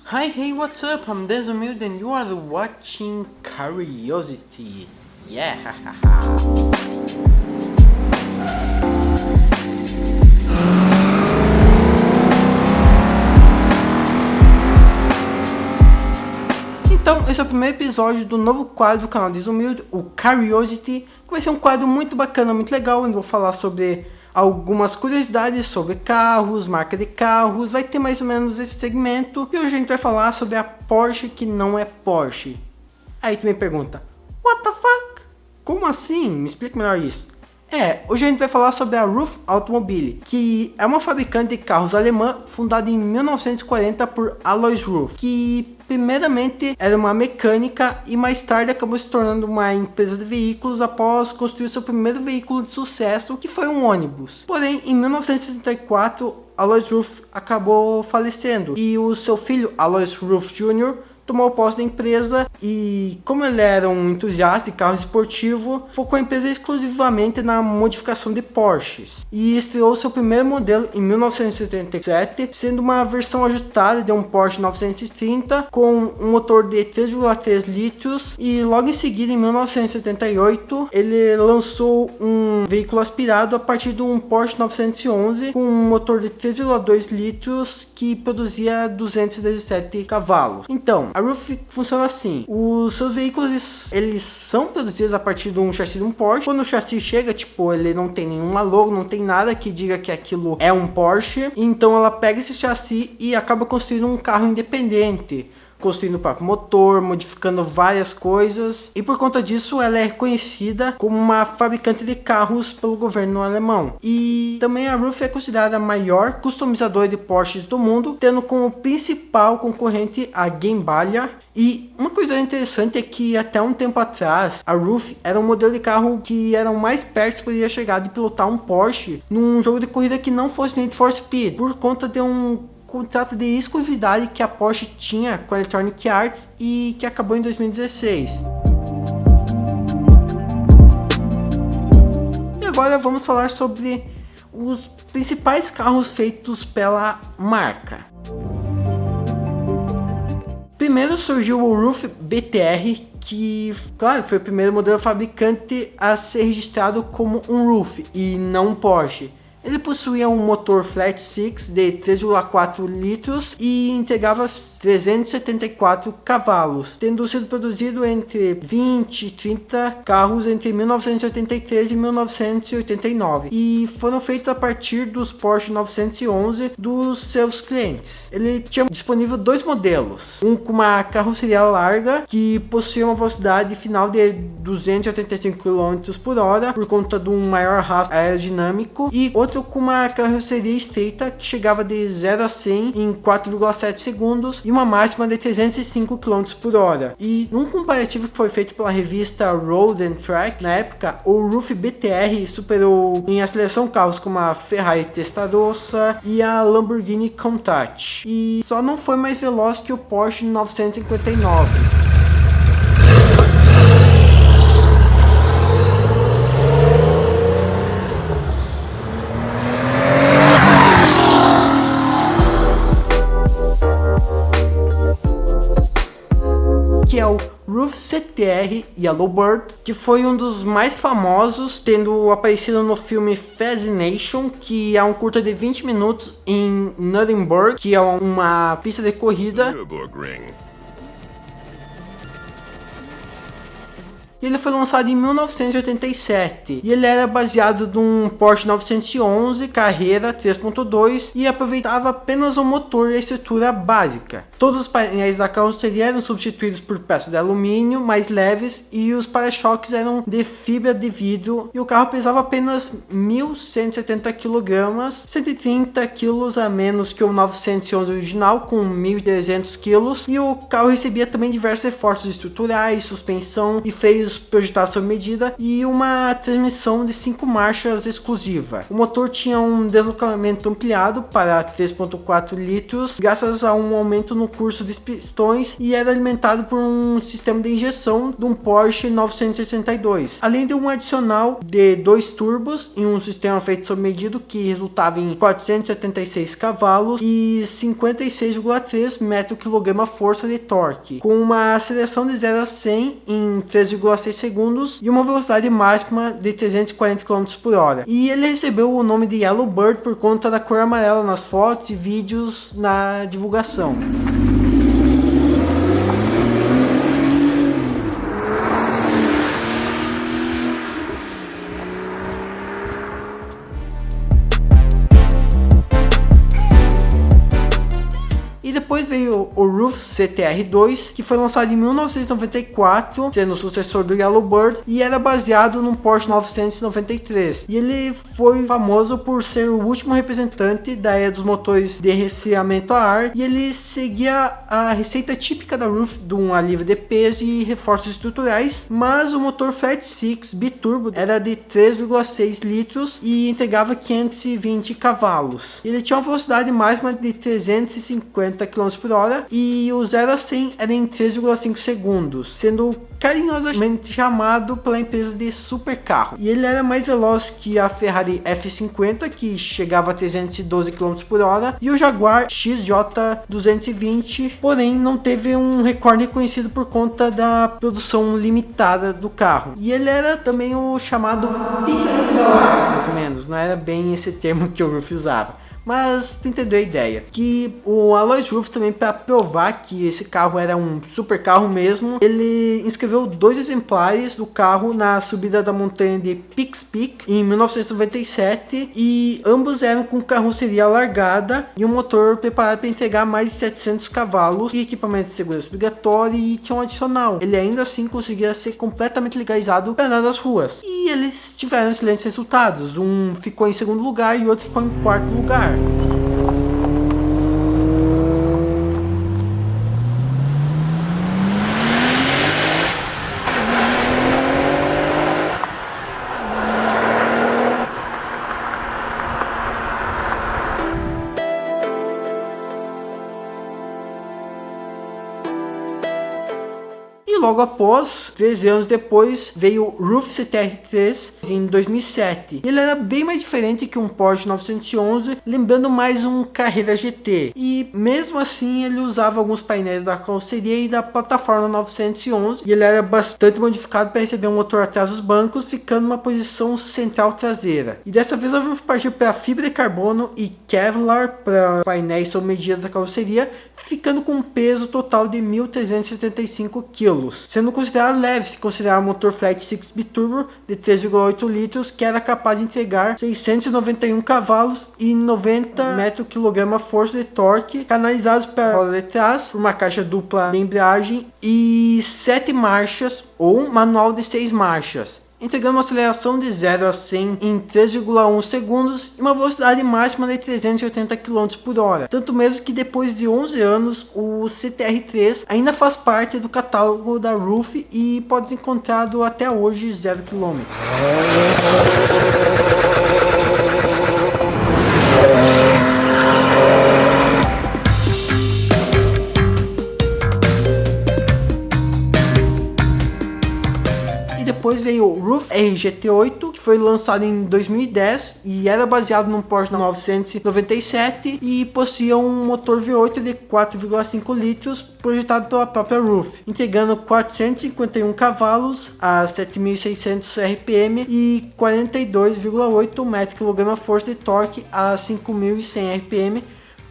Hi, hey, what's up? I'm Desumilde and you are watching Curiosity. Yeah, Então, esse é o primeiro episódio do novo quadro do canal Desumilde, o Curiosity, que vai ser um quadro muito bacana, muito legal, onde eu vou falar sobre algumas curiosidades sobre carros, marca de carros, vai ter mais ou menos esse segmento. E hoje a gente vai falar sobre a Porsche que não é Porsche. Aí tu me pergunta, what the fuck? Como assim? Me explica melhor isso. Hoje a gente vai falar sobre a Ruf Automobile, que é uma fabricante de carros alemã fundada em 1940 por Alois Ruf, que primeiramente era uma mecânica e mais tarde acabou se tornando uma empresa de veículos após construir seu primeiro veículo de sucesso, que foi um ônibus. Porém, em 1964, Alois Ruf acabou falecendo e o seu filho, Alois Ruf Jr., tomou posse da empresa e, como ele era um entusiasta de carros esportivos, focou a empresa exclusivamente na modificação de Porsches e estreou seu primeiro modelo em 1977, sendo uma versão ajustada de um Porsche 930 com um motor de 3,3 litros, e logo em seguida, em 1978, ele lançou um veículo aspirado a partir de um Porsche 911 com um motor de 3,2 litros que produzia 217 cavalos. Então, a Ruf funciona assim: os seus veículos eles são produzidos a partir de um chassi de um Porsche. Quando o chassi chega, ele não tem nenhuma logo, não tem nada que diga que aquilo é um Porsche. Então ela pega esse chassi e acaba construindo um carro independente, construindo o próprio motor, modificando várias coisas, e por conta disso ela é reconhecida como uma fabricante de carros pelo governo alemão. E também a Ruf é considerada a maior customizadora de Porsches do mundo, tendo como principal concorrente a Genbalia. E uma coisa interessante é que até um tempo atrás a Ruf era um modelo de carro que era o mais perto que poderia chegar de pilotar um Porsche num jogo de corrida que não fosse Need for Speed, por conta de um contrato de exclusividade que a Porsche tinha com a Electronic Arts e que acabou em 2016. E agora vamos falar sobre os principais carros feitos pela marca. Primeiro surgiu o Ruf BTR, que, claro, foi o primeiro modelo fabricante a ser registrado como um Ruf e não um Porsche. Ele possuía um motor Flat Six de 3,4 litros e entregava 374 cavalos, tendo sido produzido entre 20 e 30 carros entre 1983 e 1989, e foram feitos a partir dos Porsche 911 dos seus clientes. Ele tinha disponível dois modelos, um com uma carroceria larga, que possuía uma velocidade final de 285 km por hora, por conta de um maior rastro aerodinâmico, e outro com uma carroceria estreita, que chegava de 0 a 100 em 4,7 segundos, e uma máxima de 305 km por hora. E num comparativo que foi feito pela revista Road and Track, na época, o Ruf BTR superou em aceleração carros como a Ferrari Testarossa e a Lamborghini Countach, e só não foi mais veloz que o Porsche 959. Que é o Ruf CTR Yellowbird, que foi um dos mais famosos, tendo aparecido no filme Fascination, que é um curta de 20 minutos em Nuremberg, que é uma pista de corrida. Ele foi lançado em 1987 e ele era baseado num Porsche 911 Carrera 3.2 e aproveitava apenas o motor e a estrutura básica. Todos os painéis da carroceria eram substituídos por peças de alumínio mais leves e os para-choques eram de fibra de vidro, e o carro pesava apenas 1.170 kg, 130 kg a menos que o 911 original com 1.300 kg, e o carro recebia também diversos reforços estruturais, suspensão e freios freos projetados sob medida e uma transmissão de 5 marchas exclusiva. O motor tinha um deslocamento ampliado para 3.4 litros, graças a um aumento no curso dos pistões, e era alimentado por um sistema de injeção de um Porsche 962, além de um adicional de 2 turbos em um sistema feito sob medida que resultava em 476 cavalos e 56,3 metro-quilograma-força de torque, com uma aceleração de 0 a 100 em 3,6 segundos e uma velocidade máxima de 340 km por hora. E ele recebeu o nome de Yellow Bird por conta da cor amarela nas fotos e vídeos na divulgação. E depois veio o Roof CTR-2, que foi lançado em 1994, sendo o sucessor do Yellow Bird, e era baseado num Porsche 993. E ele foi famoso por ser o último representante da era dos motores de resfriamento a ar, e ele seguia a receita típica da Roof de um alívio de peso e reforços estruturais, mas o motor Flat Six Biturbo era de 3,6 litros e entregava 520 cavalos. Ele tinha uma velocidade máxima de 350 km por hora e o 0 a 100 era em 3,5 segundos, sendo carinhosamente chamado pela empresa de supercarro. E ele era mais veloz que a Ferrari F50, que chegava a 312 km por hora, e o Jaguar XJ220, porém não teve um recorde reconhecido por conta da produção limitada do carro. E ele era também o chamado pica das galáxias, mais ou menos, não era bem esse termo que o Roof usava. Mas tu entendeu a ideia. Que o Alois Roof também, para provar que esse carro era um super carro mesmo, ele inscreveu 2 exemplares do carro na subida da montanha de Pikes Peak em 1997, e ambos eram com carroceria alargada e um motor preparado para entregar mais de 700 cavalos e equipamento de segurança obrigatório, e tinha um adicional. Ele ainda assim conseguia ser completamente legalizado para andar nas ruas. E eles tiveram excelentes resultados. Um ficou em segundo lugar e outro ficou em quarto lugar. E logo após, 13 anos depois, veio o Roof CTR-3 em 2007. Ele era bem mais diferente que um Porsche 911, lembrando mais um Carrera GT. E mesmo assim ele usava alguns painéis da carroceria e da plataforma 911. E ele era bastante modificado para receber um motor atrás dos bancos, ficando numa posição central traseira. E dessa vez a Roof partiu para fibra de carbono e Kevlar para painéis sob medida da carroceria, ficando com um peso total de 1.375 kg, sendo considerado leve se considerar o motor Flat Six Biturbo de 3,8 litros, que era capaz de entregar 691 cavalos e 90 metro-quilograma-força de torque, canalizados para a roda de trás, uma caixa dupla de embreagem e 7 marchas ou manual de 6 marchas, entregando uma aceleração de 0 a 100 em 3,1 segundos e uma velocidade máxima de 380 km por hora. Tanto mesmo que depois de 11 anos, o CTR-3 ainda faz parte do catálogo da Roof e pode ser encontrado até hoje 0 km. Depois veio o Roof RGT8, que foi lançado em 2010 e era baseado num Porsche 997 e possuía um motor V8 de 4,5 litros projetado pela própria Roof, entregando 451 cavalos a 7.600 RPM e 42,8 metro-quilograma-força de torque a 5.100 RPM,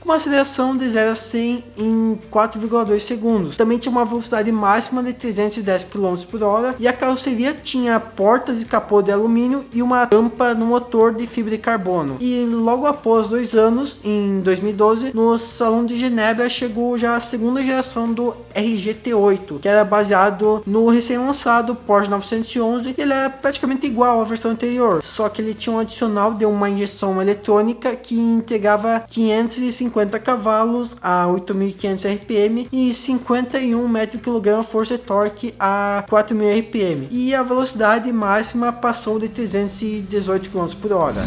com uma aceleração de 0 a 100 em 4,2 segundos. Também tinha uma velocidade máxima de 310 km por hora e a carroceria tinha portas de capô de alumínio e uma tampa no motor de fibra de carbono. E logo após 2 anos, em 2012, no Salão de Genebra chegou já a segunda geração do RGT8, que era baseado no recém-lançado Porsche 911, e ele era praticamente igual à versão anterior, só que ele tinha um adicional de uma injeção eletrônica que entregava 550 150 cavalos a 8.500 RPM e 51 Mpkg força e torque a 4.000 RPM. E a velocidade máxima passou de 318 km/h.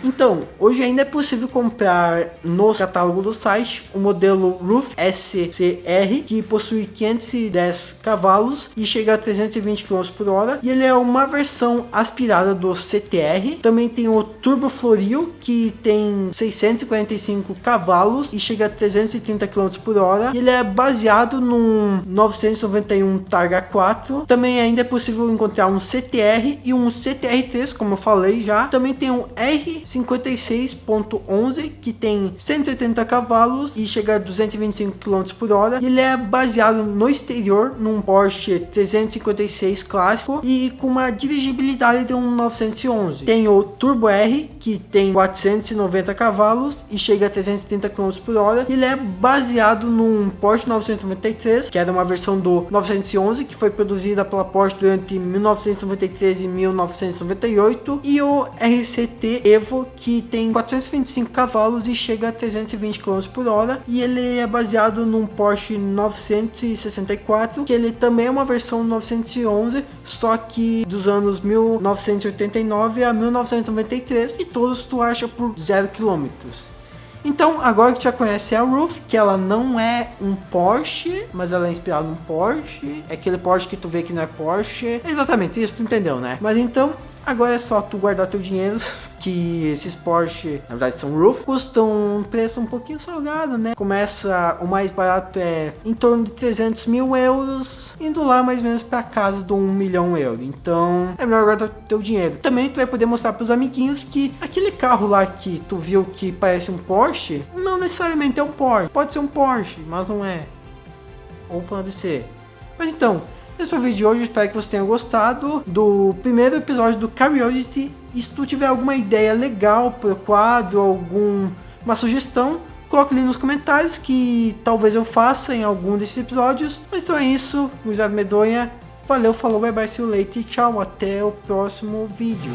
Então, hoje ainda é possível comprar no catálogo do site o modelo Roof SCR, que possui 510 cavalos e chega a 320 km/h, e ele é uma versão aspirada do CTR. Também tem o Turbo Florio, que tem 645 cavalos e chega a 330 km/h, e ele é baseado num 991 Targa 4. Também ainda é possível encontrar um CTR e um CTR3, como eu falei já. Também tem um R56.11, que tem 180 cavalos e chega a 225 km/h. E ele é baseado no exterior num Porsche 356 clássico e com uma dirigibilidade de um 911. Tem o Turbo R, que tem 490 cavalos e chega a 330 km/h. Ele é baseado num Porsche 993, que era uma versão do 911 que foi produzida pela Porsche durante 1993 e 1998, e o RCT Evo, que tem 425 cavalos e chega a 320 km/h, e ele é baseado num Porsche 964, que ele também é uma versão 911, só que dos anos 1989 a 1993, e todos tu acha por 0 km. Então, agora que tu já conhece a Roof, que ela não é um Porsche, mas ela é inspirada num Porsche, é aquele Porsche que tu vê que não é Porsche, exatamente isso, tu entendeu, né? Mas então, agora é só tu guardar teu dinheiro, que esses Porsche, na verdade são Roof, custam um preço um pouquinho salgado, né? Começa, o mais barato é em torno de 300 mil euros, indo lá mais ou menos pra casa de 1 milhão de euros. Então, é melhor guardar teu dinheiro. Também tu vai poder mostrar pros amiguinhos que aquele carro lá que tu viu que parece um Porsche, não necessariamente é um Porsche. Pode ser um Porsche, mas não é. Ou pode ser. Mas então, esse foi o vídeo de hoje, espero que você tenha gostado do primeiro episódio do Curiosity. E se tu tiver alguma ideia legal para o quadro, alguma sugestão, coloque ali nos comentários que talvez eu faça em algum desses episódios. Mas então é isso, Luizado Medonha, valeu, falou, bye bye, see you later, tchau, até o próximo vídeo.